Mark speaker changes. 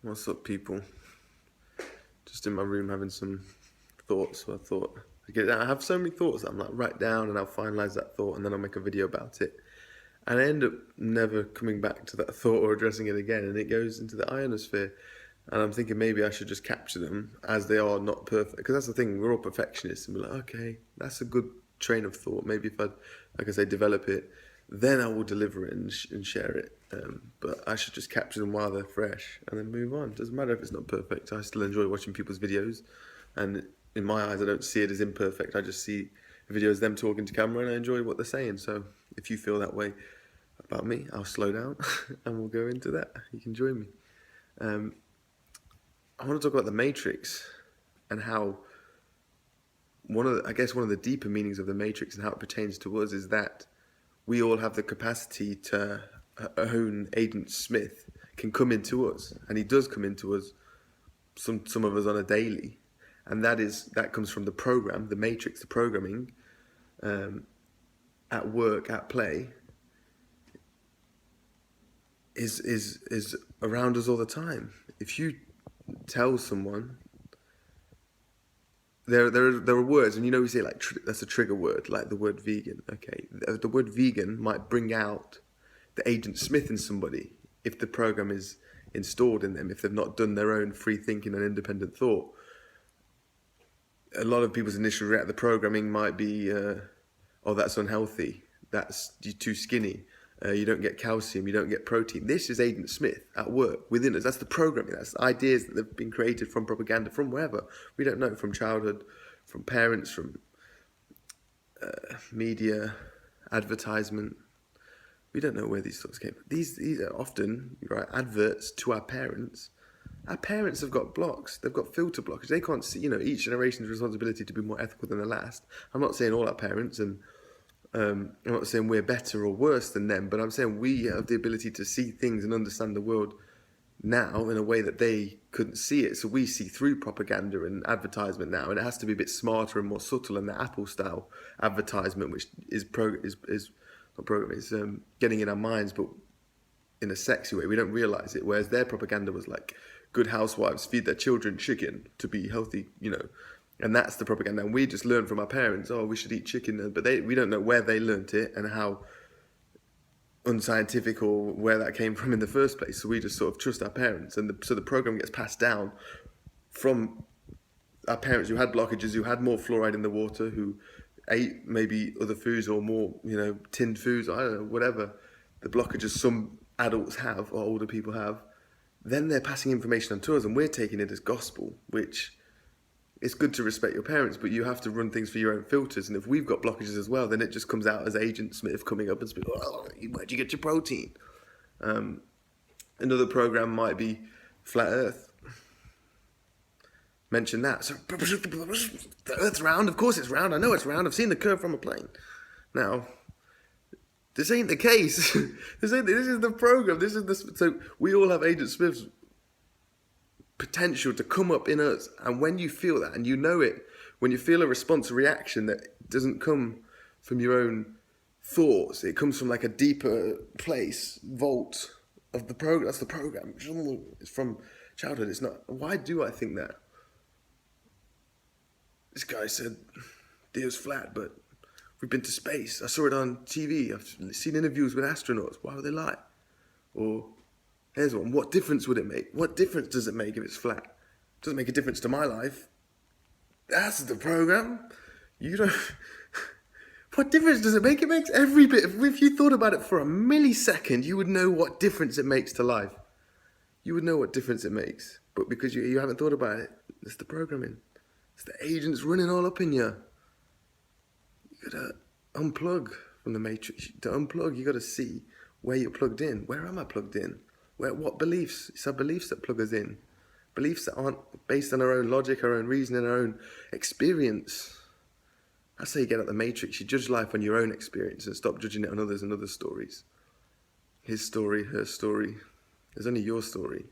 Speaker 1: What's up, people? Just in my room having some thoughts. So I thought, I have so many thoughts that I'm like, write down and I'll finalize that thought and then I'll make a video about it. And I end up never coming back to that thought or addressing it again. And it goes into the ionosphere. And I'm thinking maybe I should just capture them as they are, not perfect. Because that's the thing, we're all perfectionists. And we're like, okay, that's a good train of thought. Maybe if I, like I say, develop it, then I will deliver it and share it. But I should just capture them while they're fresh and then move on. Doesn't matter if it's not perfect. I still enjoy watching people's videos. And in my eyes, I don't see it as imperfect. I just see videos of them talking to camera and I enjoy what they're saying. So if you feel that way about me, I'll slow down and we'll go into that. You can join me. I want to talk about the Matrix and how one of the deeper meanings of the Matrix and how it pertains to us is that we all have the capacity to own Agent Smith can come into us, and he does come into us, some of us on a daily, and that comes from the program, the Matrix, the programming, at work, at play, is around us all the time. If you tell someone, there are words, and we say like that's a trigger word, like the word vegan. Okay, the word vegan might bring out the Agent Smith in somebody if the program is installed in them, if they've not done their own free thinking and independent thought. A lot of people's initial react, the programming might be, oh, that's unhealthy, that's you're too skinny, you don't get calcium, you don't get protein. This is Agent Smith at work within us. That's the programming. That's ideas that have been created from propaganda, from wherever. We don't know, from childhood, from parents, from media, advertisement. We don't know where these thoughts came from. These are often, right, adverts to our parents. Our parents have got blocks. They've got filter blockage. They can't see, each generation's responsibility to be more ethical than the last. I'm not saying all our parents, and I'm not saying we're better or worse than them, but I'm saying we have the ability to see things and understand the world now in a way that they couldn't see it. So we see through propaganda and advertisement now, and it has to be a bit smarter and more subtle than the Apple-style advertisement, which is getting in our minds, but in a sexy way. We don't realise it. Whereas their propaganda was like, good housewives feed their children chicken to be healthy, and that's the propaganda. And we just learn from our parents, oh, we should eat chicken, but we don't know where they learnt it and how unscientific or where that came from in the first place. So we just sort of trust our parents, and so the program gets passed down from our parents who had blockages, who had more fluoride in the water, who ate maybe other foods or more, tinned foods, I don't know, whatever the blockages some adults have or older people have. Then they're passing information on to us, and we're taking it as gospel, which it's good to respect your parents, but you have to run things for your own filters. And if we've got blockages as well, then it just comes out as Agent Smith coming up and saying, oh, where'd you get your protein? Another program might be Flat Earth. Mention that. So, the Earth's round? Of course it's round. I know it's round. I've seen the curve from a plane. Now, this ain't the case. This is the program. So we all have Agent Smith's potential to come up in us, and when you feel that, and it, when you feel a response, a reaction that doesn't come from your own thoughts, it comes from like a deeper place, vault of the program. That's the program. It's from childhood. It's not. Why do I think that? This guy said the Earth's flat, but we've been to space. I saw it on TV. I've seen interviews with astronauts. Why would they lie? Or here's one. What difference would it make? What difference does it make if it's flat? It doesn't make a difference to my life. That's the program. You don't... What difference does it make? It makes every bit. If you thought about it for a millisecond, you would know what difference it makes to life. You would know what difference it makes. But because you haven't thought about it, it's the programming. It's the agents running all up in you. You gotta unplug from the Matrix. To unplug, you gotta see where you're plugged in. Where am I plugged in? What beliefs? It's our beliefs that plug us in. Beliefs that aren't based on our own logic, our own reasoning, our own experience. That's how you get out the Matrix. You judge life on your own experience and stop judging it on others and other stories. His story, her story. There's only your story.